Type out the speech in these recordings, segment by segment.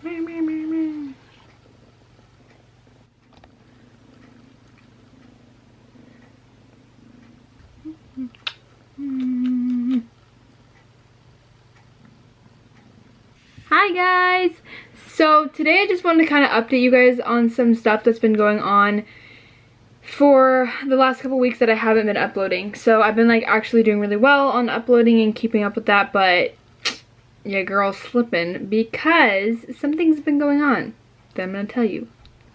Hi guys! So today I just wanted to kind of update you guys on some stuff that's been going on for the last couple weeks that I haven't been uploading. So I've been like actually doing really well on uploading and keeping up with that, but yeah, girl's slipping because something's been going on that I'm gonna tell you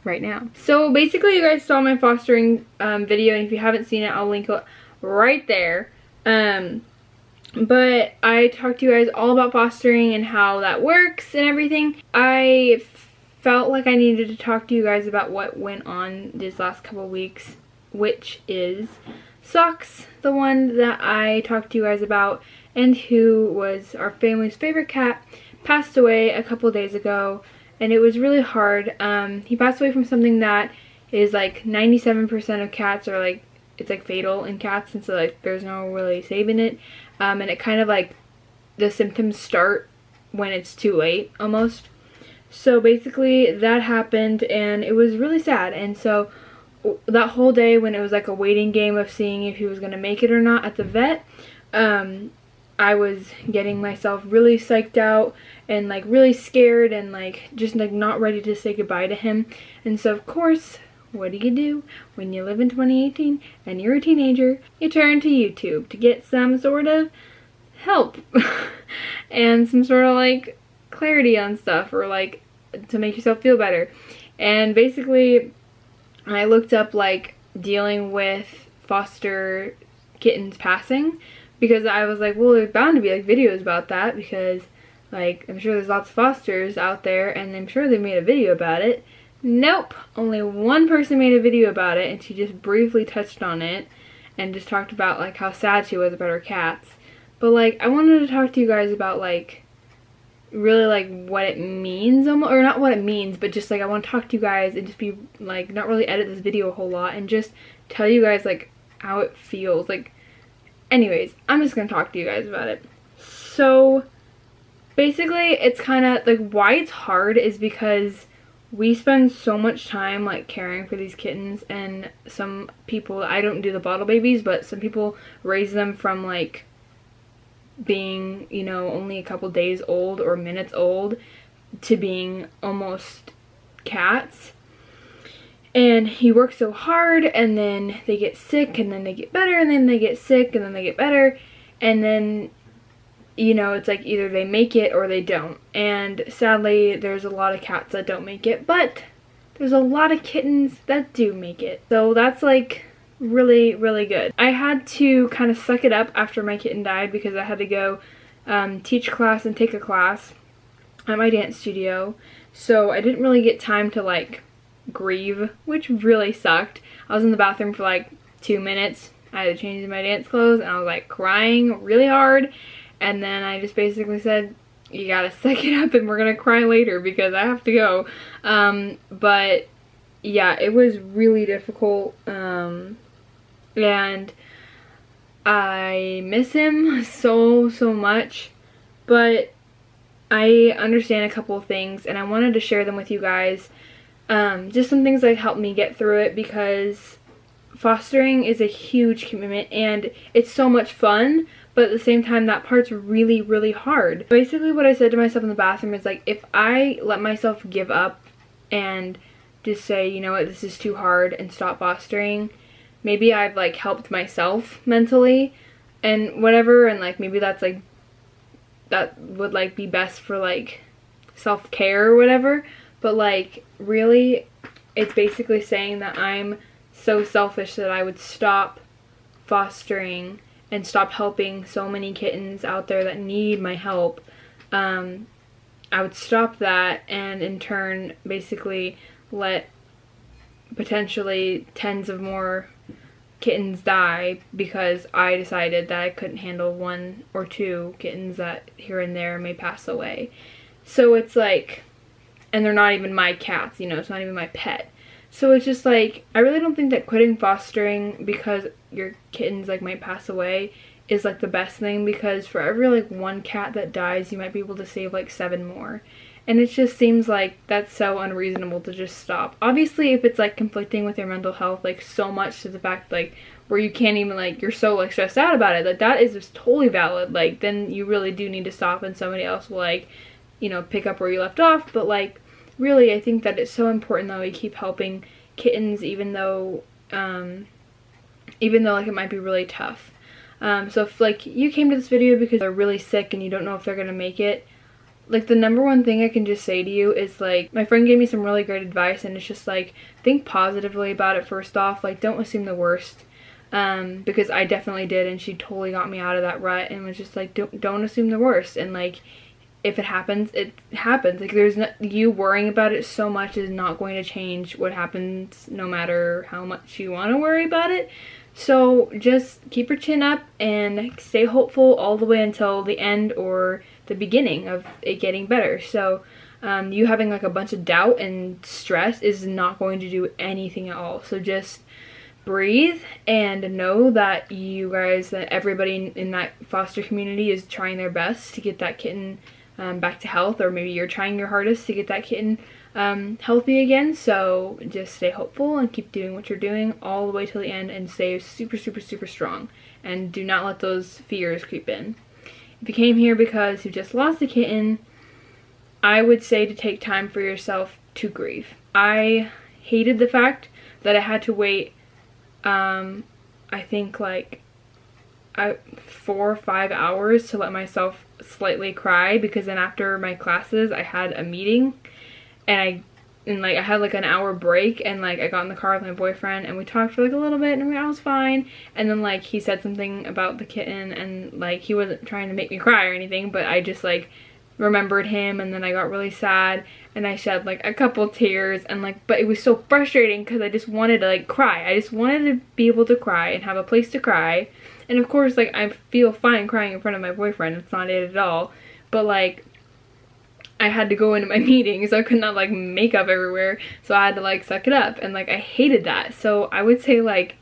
right now. So basically you guys saw my fostering video, and if you haven't seen it, I'll link it right there. But I talked to you guys all about fostering and how that works and everything. I felt like I needed to talk to you guys about what went on these last couple weeks, which is Socks, the one that I talked to you guys about, and who was our family's favorite cat, passed away a couple days ago, and it was really hard. He passed away from something that is like 97% of cats are like, it's like fatal in cats, and so like there's no really saving it. And it kind of like, the symptoms start when it's too late almost. So basically that happened, and it was really sad. And so that whole day, when it was like a waiting game of seeing if he was going to make it or not at the vet, I was getting myself really psyched out and like really scared and like just like not ready to say goodbye to him. And so of course, what do when you live in 2018 and you're a teenager? You turn to YouTube to get some sort of help and some sort of like clarity on stuff, or like to make yourself feel better. And basically I looked up like dealing with foster kittens passing, because I was like, well, there's bound to be like videos about that, because like I'm sure there's lots of fosters out there and I'm sure they made a video about it. Nope, only one person made a video about it, and she just briefly touched on it and just talked about like how sad she was about her cats. But like I wanted to talk to you guys about like really like what it means, or not what it means, but just like I want to talk to you guys and just be like not really edit this video a whole lot and just tell you guys like how it feels. Like anyways, I'm just gonna talk to you guys about it. So basically it's kind of like, why it's hard is because we spend so much time like caring for these kittens, and some people, I don't do the bottle babies, but some people raise them from like being, you know, only a couple days old or minutes old to being almost cats. And you work so hard, and then they get sick, and then they get better, and then they get sick, and then they get better, and then, you know, it's like either they make it or they don't. And sadly, there's a lot of cats that don't make it, but there's a lot of kittens that do make it. So that's like really, really good. I had to kind of suck it up after my kitten died, because I had to go teach class and take a class at my dance studio. So I didn't really get time to like grieve, which really sucked. I was in the bathroom for like 2 minutes. I had to change my dance clothes, and I was like crying really hard. And then I just basically said, you gotta suck it up and we're gonna cry later because I have to go. But yeah, it was really difficult. And I miss him so much. But I understand a couple of things, and I wanted to share them with you guys. Just some things that helped me get through it, because fostering is a huge commitment and it's so much fun, but at the same time that part's really, really hard. Basically what I said to myself in the bathroom is like, if I let myself give up and just say, you know what, this is too hard, and stop fostering, maybe I've like helped myself mentally and whatever, and like maybe that's like, that would like be best for like self-care or whatever. But like really, it's basically saying that I'm so selfish that I would stop fostering and stop helping so many kittens out there that need my help. I would stop that, and in turn basically let potentially tens of more kittens die, because I decided that I couldn't handle 1 or 2 kittens that here and there may pass away. So it's like, and they're not even my cats, you know, it's not even my pet. So it's just like, I really don't think that quitting fostering because your kittens like might pass away is like the best thing, because for every like one cat that dies, you might be able to save like 7 more. And it just seems like that's so unreasonable to just stop. Obviously, if it's like conflicting with your mental health, like so much to the fact like where you can't even like, you're so like stressed out about it, like that is just totally valid. Like then you really do need to stop, and somebody else will like, you know, pick up where you left off. But like really, I think that it's so important that we keep helping kittens, even though like it might be really tough. So if like you came to this video because they're really sick and you don't know if they're gonna make it, like the number one thing I can just say to you is like, my friend gave me some really great advice, and it's just like, think positively about it first off. Like don't assume the worst, because I definitely did, and she totally got me out of that rut and was just like, don't assume the worst. And like if it happens, it happens. Like there's not, you worrying about it so much is not going to change what happens, no matter how much you want to worry about it. So just keep your chin up and stay hopeful all the way until the end or the beginning of it getting better. So you having like a bunch of doubt and stress is not going to do anything at all. So just breathe and know that you guys, that everybody in that foster community is trying their best to get that kitten back to health, or maybe you're trying your hardest to get that kitten healthy again. So just stay hopeful and keep doing what you're doing all the way till the end, and stay super strong, and do not let those fears creep in. If you came here because you just lost a kitten, I would say to take time for yourself to grieve. I hated the fact that I had to wait I think like 4 or 5 hours to let myself slightly cry, because then after my classes I had a meeting, and I had like an hour break, and like I got in the car with my boyfriend and we talked for like a little bit, and I was fine. And then like he said something about the kitten, and like he wasn't trying to make me cry or anything, but I just like remembered him, and then I got really sad and I shed like a couple tears, and like, but it was so frustrating because I just wanted to like cry. I just wanted to be able to cry and have a place to cry. And of course like I feel fine crying in front of my boyfriend, it's not it at all, but like I had to go into my meeting, so I could not like makeup everywhere, so I had to like suck it up, and like I hated that. So I would say like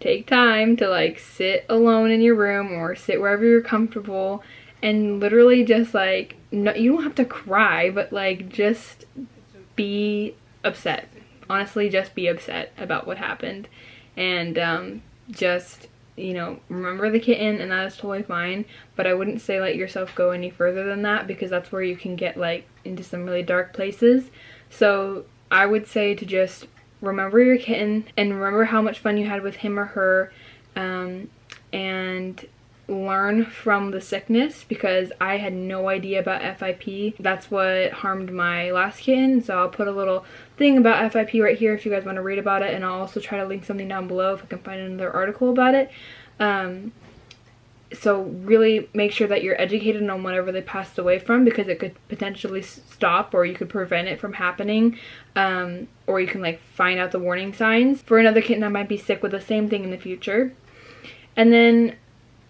take time to like sit alone in your room or sit wherever you're comfortable, and literally just like, no, you don't have to cry, but like just be upset. Honestly, just be upset about what happened, and just, you know, remember the kitten, and that is totally fine. But I wouldn't say let yourself go any further than that, because that's where you can get like into some really dark places. So I would say to just remember your kitten and remember how much fun you had with him or her, and learn from the sickness, because I had no idea about FIP. That's what harmed my last kitten. So I'll put a little thing about FIP right here if you guys want to read about it, and I'll also try to link something down below if I can find another article about it. So really make sure that you're educated on whatever they passed away from, because it could potentially stop, or you could prevent it from happening, or you can like find out the warning signs for another kitten that might be sick with the same thing in the future. And then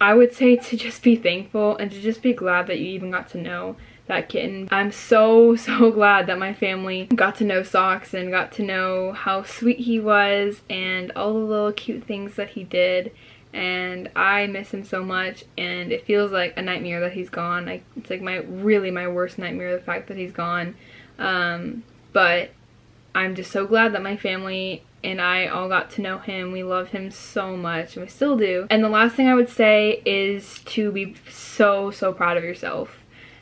I would say to just be thankful and to just be glad that you even got to know that kitten. I'm so glad that my family got to know Socks and got to know how sweet he was and all the little cute things that he did. And I miss him so much, and it feels like a nightmare that he's gone. It's like really my worst nightmare, the fact that he's gone. But I'm just so glad that my family and I all got to know him. We love him so much, and we still do. And the last thing I would say is to be so proud of yourself.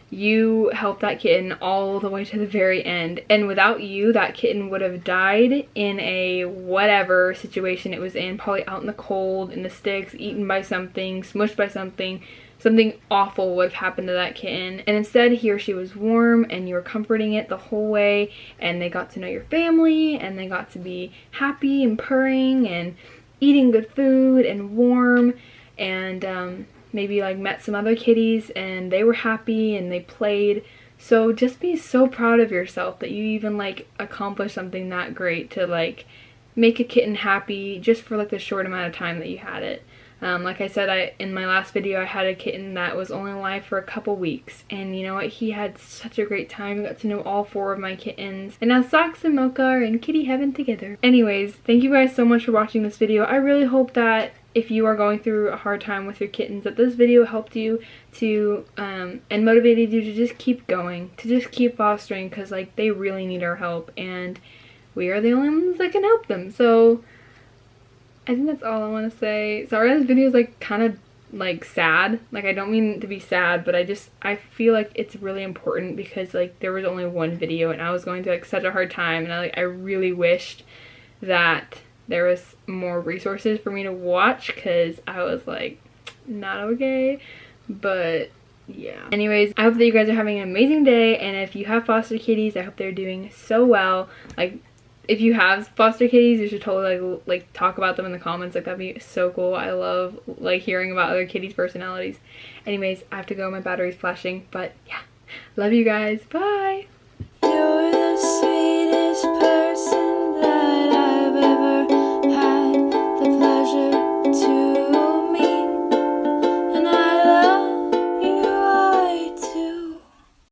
You helped that kitten all the way to the very end, and without you, that kitten would have died in a whatever situation it was in, probably out in the cold, in the sticks, eaten by something, smushed by something. Something awful would have happened to that kitten, and instead he or she was warm, and you were comforting it the whole way, and they got to know your family, and they got to be happy and purring and eating good food and warm, and maybe like met some other kitties and they were happy and they played. So just be so proud of yourself that you even like accomplished something that great to like make a kitten happy just for like the short amount of time that you had it. Like I said, in my last video, I had a kitten that was only alive for a couple weeks, and you know what, he had such a great time. I got to know all 4 of my kittens, and now Socks and Mocha are in kitty heaven together. Anyways, thank you guys so much for watching this video. I really hope that if you are going through a hard time with your kittens, that this video helped you to and motivated you to just keep going, to just keep fostering, because like they really need our help and we are the only ones that can help them. So I think that's all I want to say. Sorry this video is like kind of like sad. Like I don't mean to be sad, but I feel like it's really important because like there was only one video and I was going through like such a hard time, and I really wished that there was more resources for me to watch because I was like not okay. But yeah, anyways, I hope that you guys are having an amazing day, and if you have foster kitties, I hope they're doing so well. Like if you have foster kitties, you should totally like talk about them in the comments. Like that'd be so cool. I love like hearing about other kitties' personalities. Anyways, I have to go, my battery's flashing, but yeah, love you guys, bye.